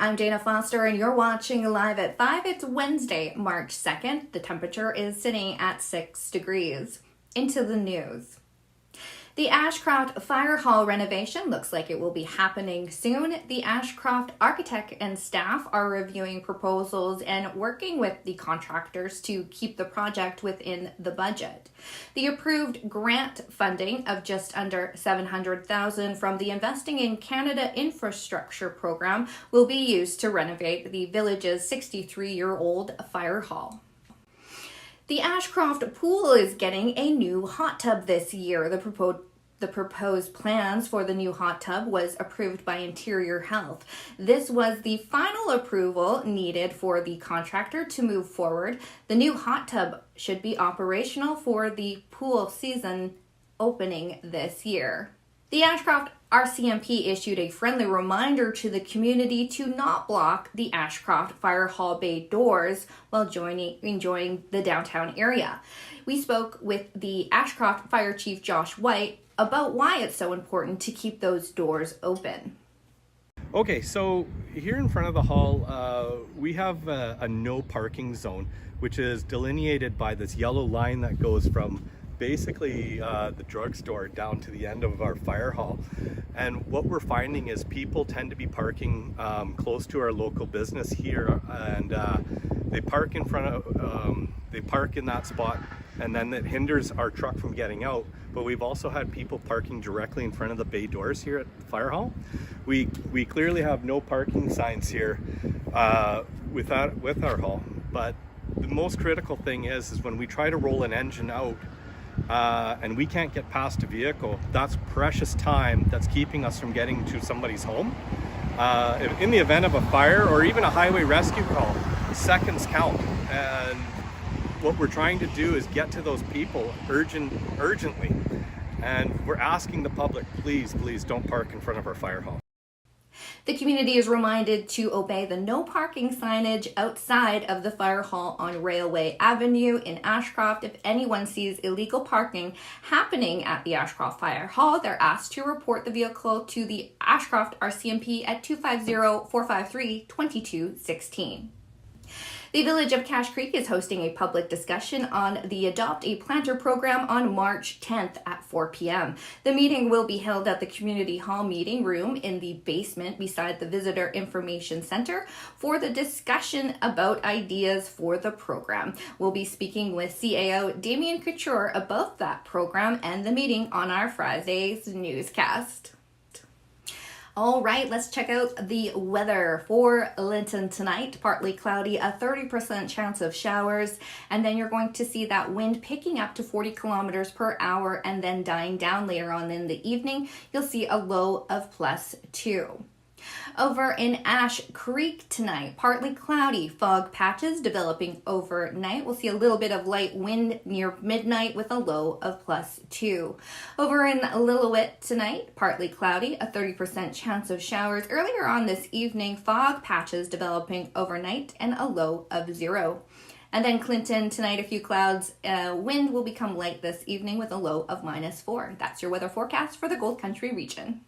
I'm Dana Foster and you're watching Live at 5. It's Wednesday, March 2nd. The temperature is sitting at 6 degrees. Into the news. The Ashcroft Firehall renovation looks like it will be happening soon. The Ashcroft architect and staff are reviewing proposals and working with the contractors to keep the project within the budget. The approved grant funding of just under $700,000 from the Investing in Canada Infrastructure Program will be used to renovate the village's 63-year-old fire hall. The Ashcraft Pool is getting a new hot tub this year. The proposed plans for the new hot tub was approved by Interior Health. This was the final approval needed for the contractor to move forward. The new hot tub should be operational for the pool season opening this year. The Ashcroft RCMP issued a friendly reminder to the community to not block the Ashcroft Firehall Bay doors while enjoying the downtown area. We spoke with the Ashcroft Fire Chief Josh White about why it's so important to keep those doors open. Okay, so here in front of the hall, we have a no parking zone, which is delineated by this yellow line that goes from basically the drugstore down to the end of our fire hall. And what we're finding is people tend to be parking close to our local business here, and they park in front of, they park in that spot, and then it hinders our truck from getting out. But we've also had people parking directly in front of the bay doors here at the fire hall. We clearly have no parking signs here with our hall, but the most critical thing is when we try to roll an engine out and we can't get past a vehicle, that's precious time that's keeping us from getting to somebody's home. In the event of a fire or even a highway rescue call, seconds count, and what we're trying to do is get to those people urgently, and we're asking the public, please don't park in front of our fire hall. The community is reminded to obey the no parking signage outside of the fire hall on Railway Avenue in Ashcroft. If anyone sees illegal parking happening at the Ashcroft Fire Hall, they're asked to report the vehicle to the Ashcroft RCMP at 250-453-2216. The Village of Cache Creek is hosting a public discussion on the Adopt a Planter program on March 10th at 4 p.m. The meeting will be held at the Community Hall meeting room in the basement beside the Visitor Information Center for the discussion about ideas for the program. We'll be speaking with CAO Damien Couture about that program and the meeting on our Friday's newscast. All right, let's check out the weather for Linton tonight. Partly cloudy, a 30% chance of showers, and then you're going to see that wind picking up to 40 kilometers per hour and then dying down later on in the evening. You'll see a low of +2. Over in Ash Creek tonight, partly cloudy, fog patches developing overnight. We'll see a little bit of light wind near midnight with a low of +2. Over in Lillooet tonight, partly cloudy, a 30% chance of showers. Earlier on this evening, fog patches developing overnight and a low of 0. And then Clinton tonight, a few clouds. Wind will become light this evening with a low of -4. That's your weather forecast for the Gold Country region.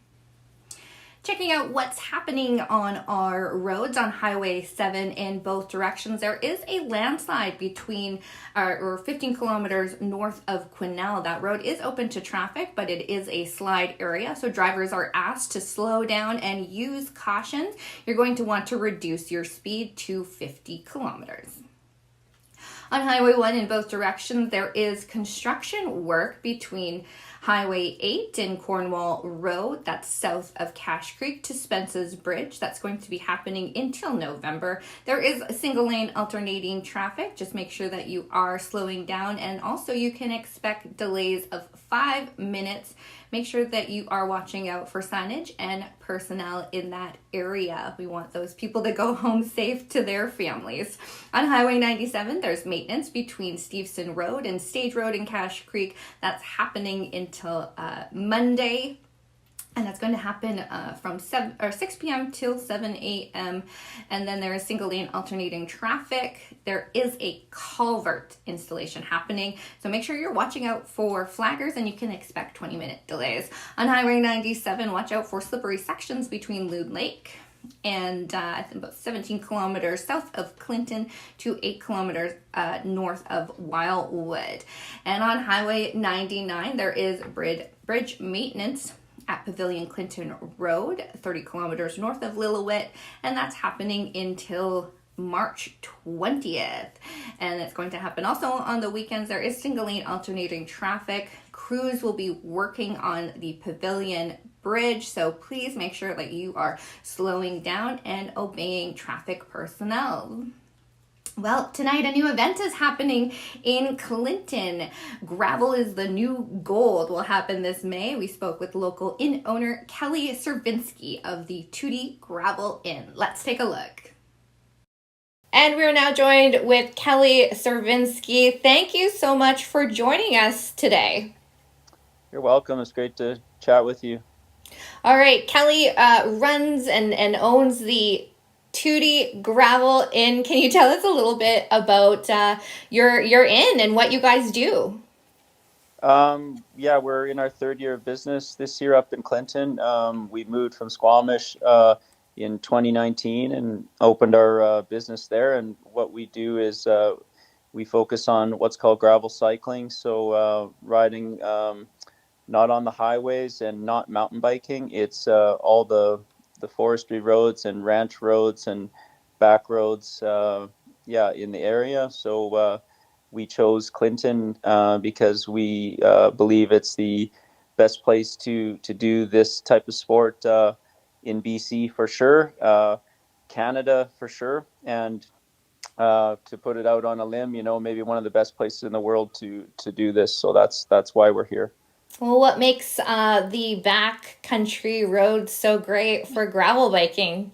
Checking out what's happening on our roads on Highway 7 in both directions. There is a landslide between or 15 kilometers north of Quesnel. That road is open to traffic, but it is a slide area, so drivers are asked to slow down and use caution. You're going to want to reduce your speed to 50 kilometers. On Highway 1 in both directions, there is construction work between Highway 8 and Cornwall Road, that's south of Cache Creek, to Spence's Bridge. That's going to be happening until November. There is a single lane alternating traffic. Just make sure that you are slowing down, and also you can expect delays of 5 minutes. Make sure that you are watching out for signage and personnel in that area. We want those people to go home safe to their families. On Highway 97, there's maintenance between Steveson Road and Stage Road in Cache Creek. That's happening until Monday. And that's going to happen from 6 p.m. till 7 a.m. And then there is single lane alternating traffic. There is a culvert installation happening. So make sure you're watching out for flaggers, and you can expect 20-minute delays. On Highway 97, watch out for slippery sections between Loon Lake and I think about 17 kilometers south of Clinton to 8 kilometers north of Wildwood. And on Highway 99, there is bridge maintenance at Pavilion Clinton Road, 30 kilometers north of Lillooet, and that's happening until March 20th. And it's going to happen also on the weekends. There is single lane alternating traffic. Crews will be working on the Pavilion Bridge, so please make sure that you are slowing down and obeying traffic personnel. Well, tonight a new event is happening in Clinton. Gravel is the new gold will happen this May. We spoke with local inn owner Kelly Servinski of the Tootie Gravel Inn. Let's take a look. And we're now joined with Kelly Servinski. Thank you so much for joining us today. You're welcome. It's great to chat with you. All right, Kelly runs and owns the Tootie Gravel Inn. Can you tell us a little bit about your inn and what you guys do? Yeah, we're in our third year of business this year up in Clinton. We moved from Squamish in 2019 and opened our business there. And what we do is we focus on what's called gravel cycling. So riding not on the highways and not mountain biking. It's all the forestry roads and ranch roads and back roads, in the area. So we chose Clinton because we believe it's the best place to do this type of sport in BC for sure, Canada for sure, and to put it out on a limb, maybe one of the best places in the world to do this. So that's why we're here. Well, what makes the back country roads so great for gravel biking?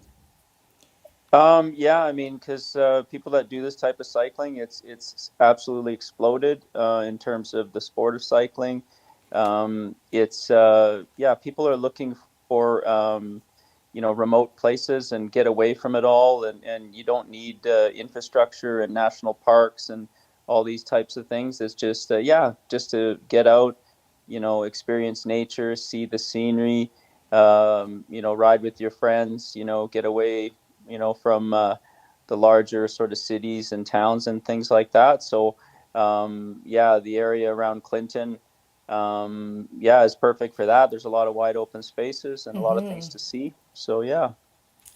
Yeah, I mean, because people that do this type of cycling, it's absolutely exploded in terms of the sport of cycling. People are looking for remote places and get away from it all, and you don't need infrastructure and national parks and all these types of things. It's just just to get out, experience nature, see the scenery, ride with your friends, get away, from the larger sort of cities and towns and things like that. So, the area around Clinton, is perfect for that. There's a lot of wide open spaces and a lot of things to see. So, yeah.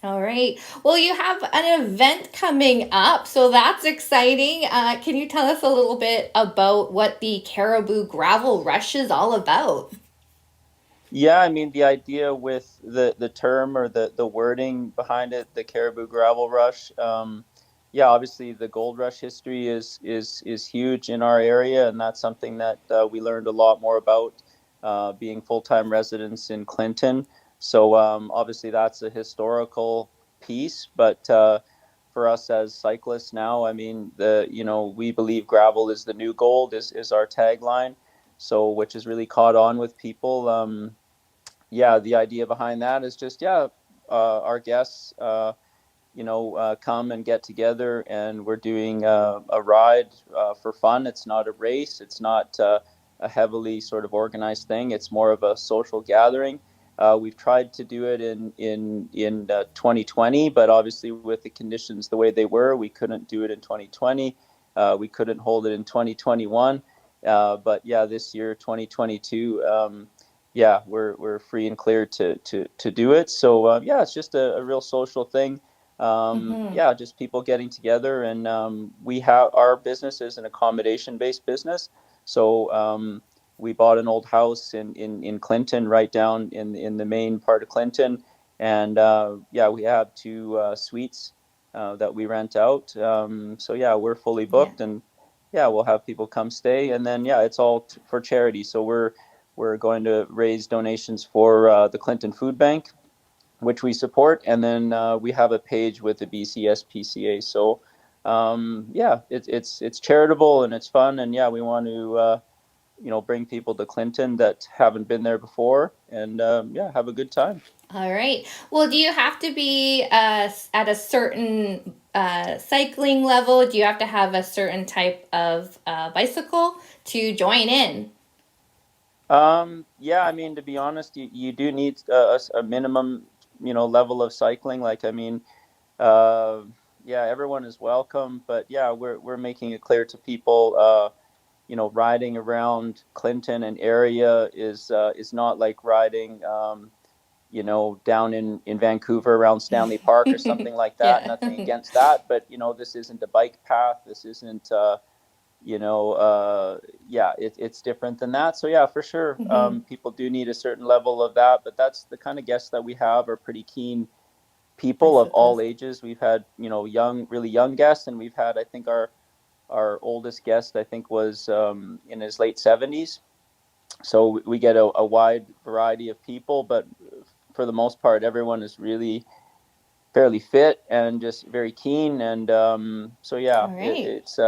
All right. Well, you have an event coming up, so that's exciting. Can you tell us a little bit about what the Caribou Gravel Rush is all about? Yeah, I mean, the idea with the term or the wording behind it, the Caribou Gravel Rush, obviously the gold rush history is huge in our area, and that's something that we learned a lot more about being full-time residents in Clinton. So obviously that's a historical piece, but for us as cyclists now, I mean, we believe gravel is the new gold is our tagline. So which has really caught on with people. The idea behind that is just our guests come and get together, and we're doing a ride for fun. It's not a race, it's not a heavily sort of organized thing. It's more of a social gathering. We've tried to do it in 2020, but obviously with the conditions the way they were, we couldn't do it in 2020. We couldn't hold it in 2021, but this year 2022, we're free and clear to do it. So it's just a real social thing. Just people getting together, and we have our business is an accommodation based business. So we bought an old house in Clinton, right down in the main part of Clinton, and we have two suites that we rent out. We're fully booked, and we'll have people come stay, and then it's all for charity. So we're going to raise donations for the Clinton Food Bank, which we support, and then we have a page with the BCSPCA. So it's charitable and it's fun, and we want to bring people to Clinton that haven't been there before, and have a good time. All right. Well, do you have to be at a certain cycling level? Do you have to have a certain type of bicycle to join in? I mean, to be honest, you do need a minimum level of cycling. Like, I mean, uh, yeah, everyone is welcome, but yeah, we're making it clear to people, riding around Clinton and area is not like riding, down in Vancouver around Stanley Park or something like that. Yeah. Nothing against that, but this isn't a bike path. This isn't, it's different than that. So yeah, for sure, people do need a certain level of that, but that's the kind of guests that we have are pretty keen people of all ages. We've had, really young guests, and we've had, I think our oldest guest, I think, was in his late 70s. So we get a wide variety of people, but for the most part, everyone is really fairly fit and just very keen. And so yeah, it's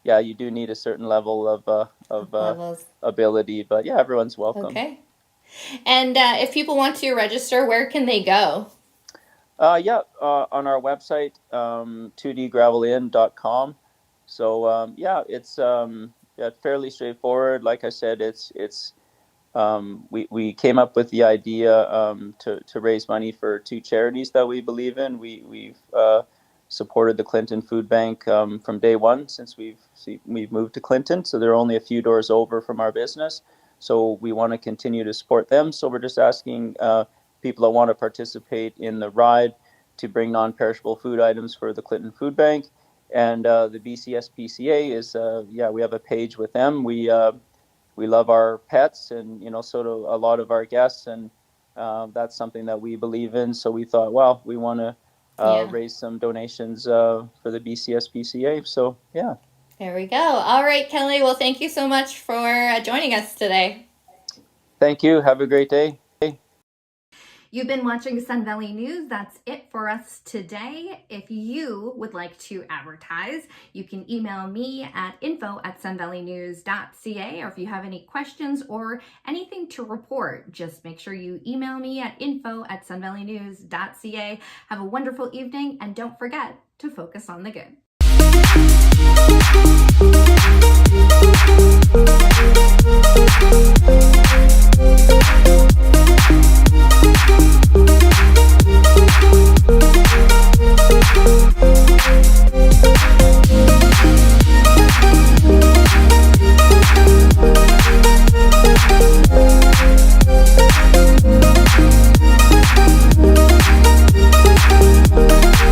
you do need a certain level of ability, but yeah, everyone's welcome. Okay. And if people want to register, where can they go? On our website, 2dgravelin.com. So it's fairly straightforward. Like I said, we came up with the idea to raise money for two charities that we believe in. We've supported the Clinton Food Bank from day one since we've moved to Clinton. So they're only a few doors over from our business. So we want to continue to support them. So we're just asking people that want to participate in the ride to bring non-perishable food items for the Clinton Food Bank. And the BCSPCA is, we have a page with them. We love our pets, and so do a lot of our guests, and that's something that we believe in. So we thought, well, we want to raise some donations for the BCSPCA. So yeah. There we go. All right, Kelly. Well, thank you so much for joining us today. Thank you. Have a great day. You've been watching Sun Valley News. That's it for us today. If you would like to advertise, you can email me at info@sunvalleynews.ca, or if you have any questions or anything to report, just make sure you email me at info@sunvalleynews.ca. Have a wonderful evening, and don't forget to focus on the good.